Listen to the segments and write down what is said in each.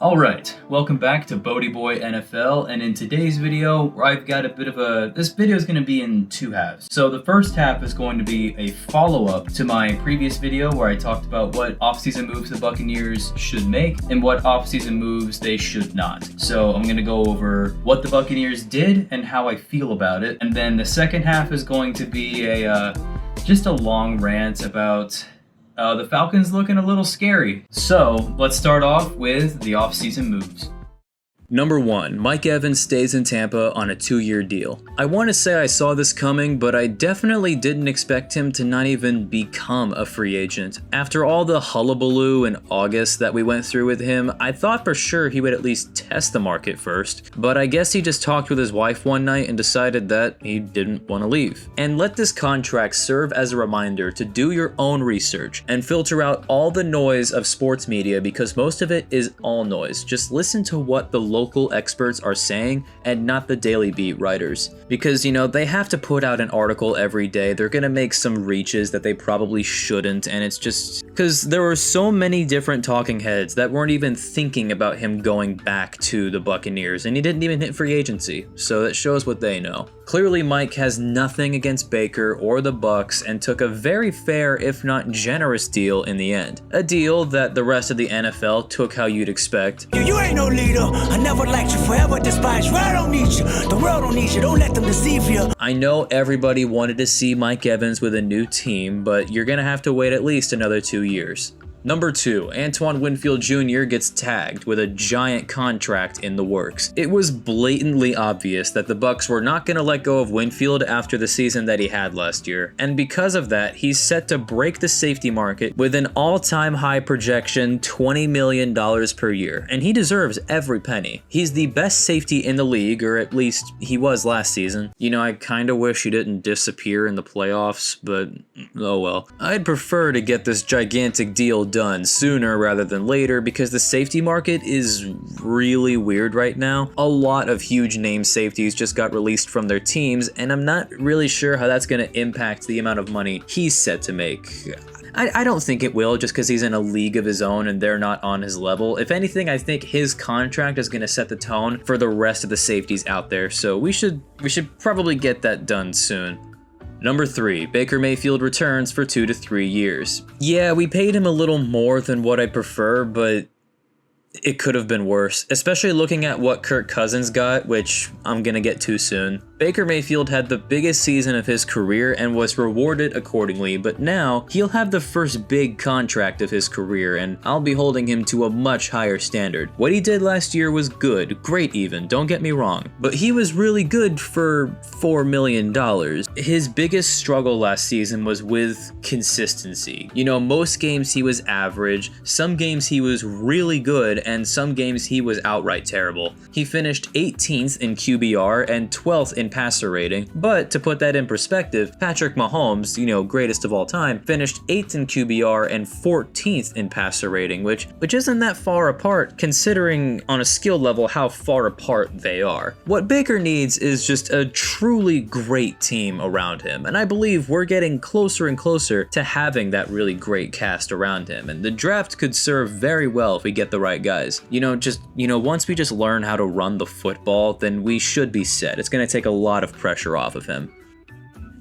Alright, welcome back to Bodie Boy NFL, and in today's video, I've got this video is going to be in two halves. So the first half is going to be a follow-up to my previous video where I talked about what offseason moves the Buccaneers should make and what offseason moves they should not. So I'm going to go over what the Buccaneers did and how I feel about it, and then the second half is going to be just a long rant about the Falcons looking a little scary. So let's start off with the offseason moves. Number 1, Mike Evans stays in Tampa on a 2-year deal. I want to say I saw this coming, but I definitely didn't expect him to not even become a free agent. After all the hullabaloo in August that we went through with him, I thought for sure he would at least test the market first, but I guess he just talked with his wife one night and decided that he didn't want to leave. And let this contract serve as a reminder to do your own research and filter out all the noise of sports media, because most of it is all noise. Just listen to what the local experts are saying and not the daily beat writers, because they have to put out an article every day. They're gonna make some reaches that they probably shouldn't, and it's just because there were so many different talking heads that weren't even thinking about him going back to the Buccaneers, and he didn't even hit free agency, so that shows what they know. Clearly Mike has nothing against Baker or the Bucs and took a very fair, if not generous, deal in the end. A deal that the rest of the NFL took how you'd expect. You ain't no leader. I never liked you, forever despise you. I don't need you. The world don't need you. Don't let them deceive you. I know everybody wanted to see Mike Evans with a new team, but you're gonna have to wait at least another 2 years. Number 2, Antoine Winfield Jr. gets tagged with a giant contract in the works. It was blatantly obvious that the Bucs were not going to let go of Winfield after the season that he had last year, and because of that, he's set to break the safety market with an all-time high projection $20 million per year, and he deserves every penny. He's the best safety in the league, or at least he was last season. I kinda wish he didn't disappear in the playoffs, but oh well. I'd prefer to get this gigantic deal done sooner rather than later, because the safety market is really weird right now. A lot of huge name safeties just got released from their teams, and I'm not really sure how that's going to impact the amount of money he's set to make. I don't think it will, just because he's in a league of his own and they're not on his level. If anything, I think his contract is going to set the tone for the rest of the safeties out there, so we should probably get that done soon. Number 3, Baker Mayfield returns for 2 to 3 years. Yeah, we paid him a little more than what I prefer, but it could have been worse, especially looking at what Kirk Cousins got, which I'm gonna get to soon. Baker Mayfield had the biggest season of his career and was rewarded accordingly, but now he'll have the first big contract of his career, and I'll be holding him to a much higher standard. What he did last year was good, great even, don't get me wrong, but he was really good for $4 million. His biggest struggle last season was with consistency. Most games he was average, some games he was really good, and some games he was outright terrible. He finished 18th in QBR and 12th in passer rating, but to put that in perspective, Patrick Mahomes, greatest of all time, finished 8th in QBR and 14th in passer rating, which isn't that far apart considering on a skill level how far apart they are. What Baker needs is just a truly great team around him, and I believe we're getting closer and closer to having that really great cast around him, and the draft could serve very well if we get the right guys. Once we just learn how to run the football, then we should be set. It's going to take a lot of pressure off of him.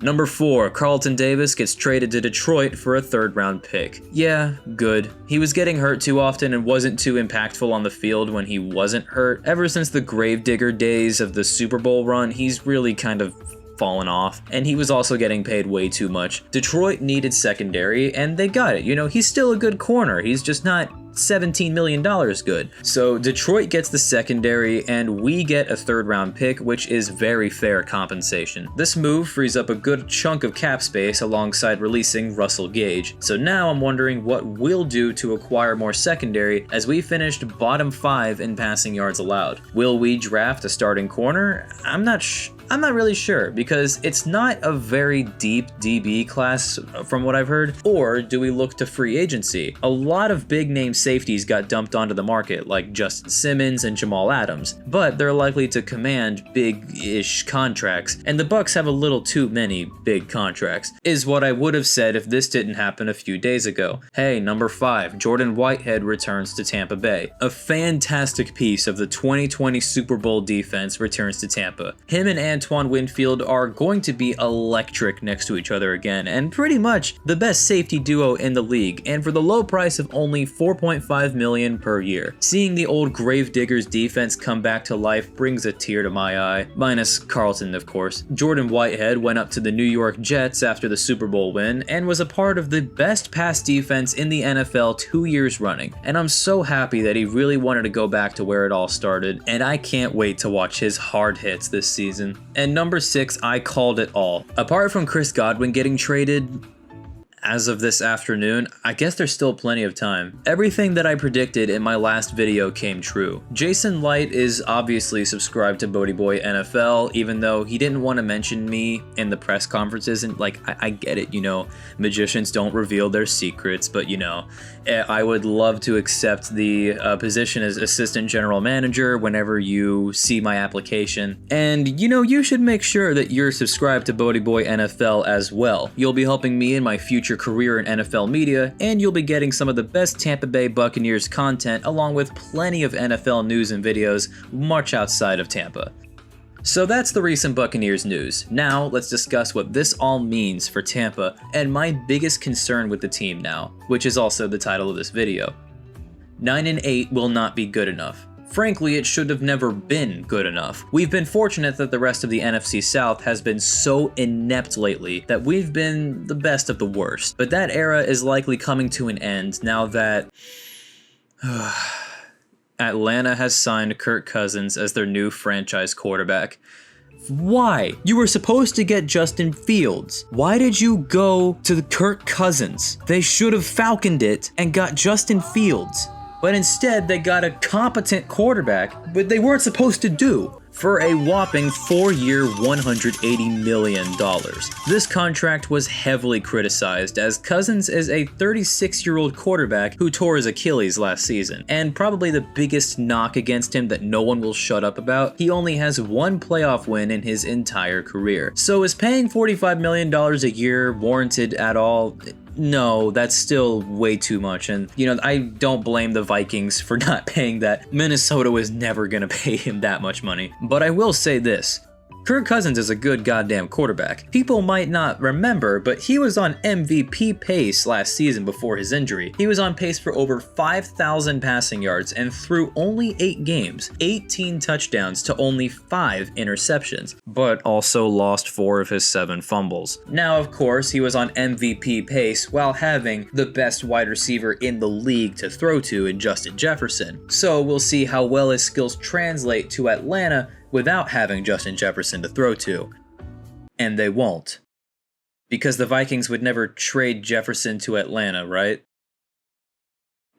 Number 4, Carlton Davis gets traded to Detroit for a 3rd-round pick. Yeah, good. He was getting hurt too often and wasn't too impactful on the field when he wasn't hurt. Ever since the Gravedigger days of the Super Bowl run, he's really kind of fallen off, and he was also getting paid way too much. Detroit needed secondary, and they got it. He's still a good corner. He's just not $17 million good. So Detroit gets the secondary, and we get a 3rd-round pick, which is very fair compensation. This move frees up a good chunk of cap space alongside releasing Russell Gage. So now I'm wondering what we'll do to acquire more secondary, as we finished bottom 5 in passing yards allowed. Will we draft a starting corner? I'm not I'm not really sure, because it's not a very deep DB class from what I've heard. Or do we look to free agency? A lot of big name safeties got dumped onto the market, like Justin Simmons and Jamal Adams, but they're likely to command big-ish contracts, and the Bucs have a little too many big contracts, is what I would have said if this didn't happen a few days ago. Hey, number 5, Jordan Whitehead returns to Tampa Bay. A fantastic piece of the 2020 Super Bowl defense returns to Tampa. Him and Antoine Winfield are going to be electric next to each other again, and pretty much the best safety duo in the league, and for the low price of only $4.5 million per year. Seeing the old Gravediggers defense come back to life brings a tear to my eye, minus Carlton, of course. Jordan Whitehead went up to the New York Jets after the Super Bowl win and was a part of the best pass defense in the NFL 2 years running, and I'm so happy that he really wanted to go back to where it all started, and I can't wait to watch his hard hits this season. And number 6, I called it all. Apart from Chris Godwin getting traded, as of this afternoon, I guess there's still plenty of time. Everything that I predicted in my last video came true. Jason Light is obviously subscribed to Bodie Boy NFL, even though he didn't want to mention me in the press conferences, and like, I get it, you know, magicians don't reveal their secrets, but you know, I would love to accept the position as assistant general manager whenever you see my application. And you know, you should make sure that you're subscribed to Bodie Boy NFL as well. You'll be helping me in my future career in NFL media, and you'll be getting some of the best Tampa Bay Buccaneers content along with plenty of NFL news and videos much outside of Tampa. So that's the recent Buccaneers news. Now let's discuss what this all means for Tampa and my biggest concern with the team now, which is also the title of this video. 9-8 will not be good enough. Frankly, it should have never been good enough. We've been fortunate that the rest of the NFC South has been so inept lately that we've been the best of the worst. But that era is likely coming to an end now that Atlanta has signed Kirk Cousins as their new franchise quarterback. Why? You were supposed to get Justin Fields. Why did you go to the Kirk Cousins? They should have falconed it and got Justin Fields. But instead, they got a competent quarterback, but they weren't supposed to do, for a whopping 4-year, $180 million. This contract was heavily criticized, as Cousins is a 36-year-old quarterback who tore his Achilles last season. And probably the biggest knock against him that no one will shut up about, he only has one playoff win in his entire career. So is paying $45 million a year warranted at all? No, that's still way too much, and you know, I don't blame the Vikings for not paying that. Minnesota was never gonna pay him that much money. But I will say this. Kirk Cousins is a good goddamn quarterback. People might not remember, but he was on MVP pace last season before his injury. He was on pace for over 5,000 passing yards and through only 8 games, 18 touchdowns to only 5 interceptions, but also lost 4 of his 7 fumbles. Now, of course, he was on MVP pace while having the best wide receiver in the league to throw to in Justin Jefferson. So we'll see how well his skills translate to Atlanta without having Justin Jefferson to throw to. And they won't. Because the Vikings would never trade Jefferson to Atlanta, right?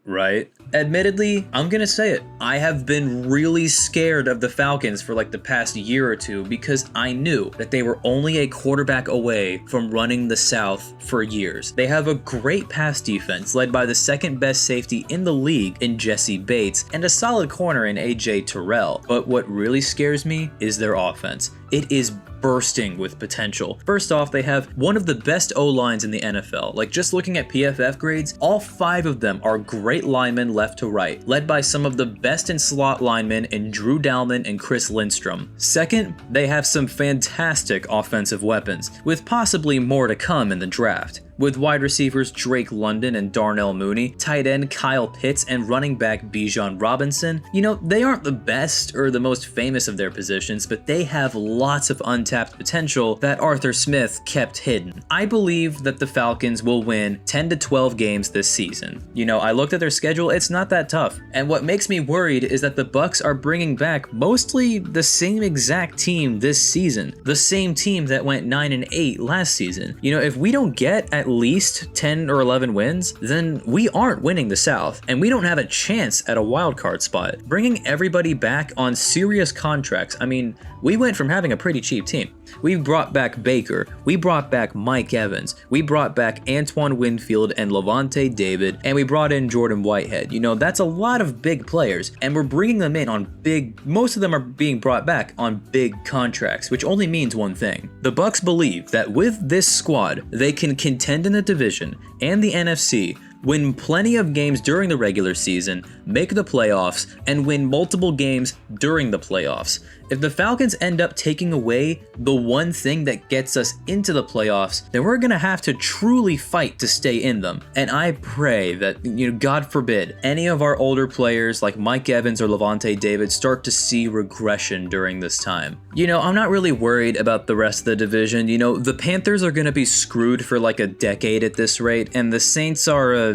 Right? Admittedly, I'm gonna say it. I have been really scared of the Falcons for like the past year or two because I knew that they were only a quarterback away from running the South for years. They have a great pass defense led by the second best safety in the league in Jesse Bates and a solid corner in AJ Terrell. But what really scares me is their offense. It is bursting with potential. First off, they have one of the best O-lines in the NFL. Like, just looking at PFF grades, all 5 of them are great linemen left to right, led by some of the best in slot linemen in Drew Dalman and Chris Lindstrom. Second, they have some fantastic offensive weapons, with possibly more to come in the draft. With wide receivers Drake London and Darnell Mooney, tight end Kyle Pitts, and running back Bijan Robinson, you know, they aren't the best or the most famous of their positions, but they have lots of untapped potential that Arthur Smith kept hidden. I believe that the Falcons will win 10 to 12 games this season. You know, I looked at their schedule, it's not that tough. And what makes me worried is that the Bucs are bringing back mostly the same exact team this season. The same team that went 9-8 last season. You know, if we don't get at least 10 or 11 wins, then we aren't winning the South, and we don't have a chance at a wild card spot. Bringing everybody back on serious contracts, I mean, we went from having a pretty cheap team. We brought back Baker, we brought back Mike Evans, we brought back Antoine Winfield and Lavonte David, and we brought in Jordan Whitehead. You know, that's a lot of big players, and we're bringing them in on big, most of them are being brought back on big contracts, which only means one thing. The Bucs believe that with this squad, they can contend in the division and the NFC, win plenty of games during the regular season, make the playoffs, and win multiple games during the playoffs. If the Falcons end up taking away the one thing that gets us into the playoffs, then we're going to have to truly fight to stay in them. And I pray that, God forbid, any of our older players like Mike Evans or Lavonte David start to see regression during this time. I'm not really worried about the rest of the division. The Panthers are going to be screwed for like a decade at this rate, and the Saints are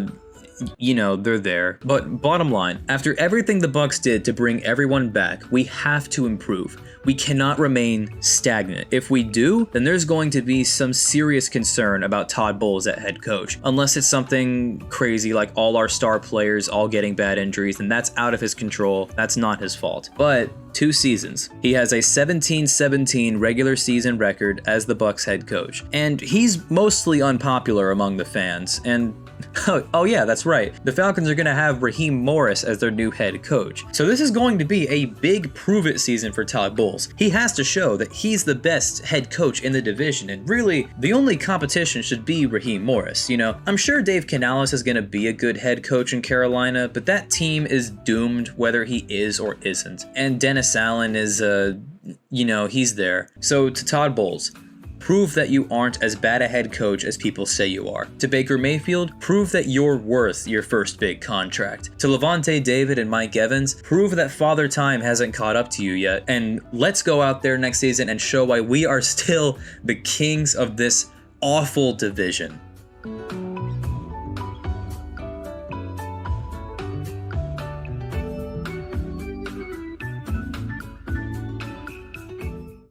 they're there. But bottom line, after everything the Bucs did to bring everyone back, we have to improve. We cannot remain stagnant. If we do, then there's going to be some serious concern about Todd Bowles at head coach. Unless it's something crazy like all our star players all getting bad injuries, and that's out of his control. That's not his fault. But 2 seasons. He has a 17-17 regular season record as the Bucs head coach. And he's mostly unpopular among the fans. And oh yeah, that's right. The Falcons are going to have Raheem Morris as their new head coach. So this is going to be a big prove-it season for Todd Bowles. He has to show that he's the best head coach in the division, and really, the only competition should be Raheem Morris. I'm sure Dave Canales is going to be a good head coach in Carolina, but that team is doomed whether he is or isn't. And Dennis Allen is, he's there. So to Todd Bowles, prove that you aren't as bad a head coach as people say you are. To Baker Mayfield, prove that you're worth your first big contract. To Lavonte David and Mike Evans, prove that Father Time hasn't caught up to you yet. And let's go out there next season and show why we are still the kings of this awful division.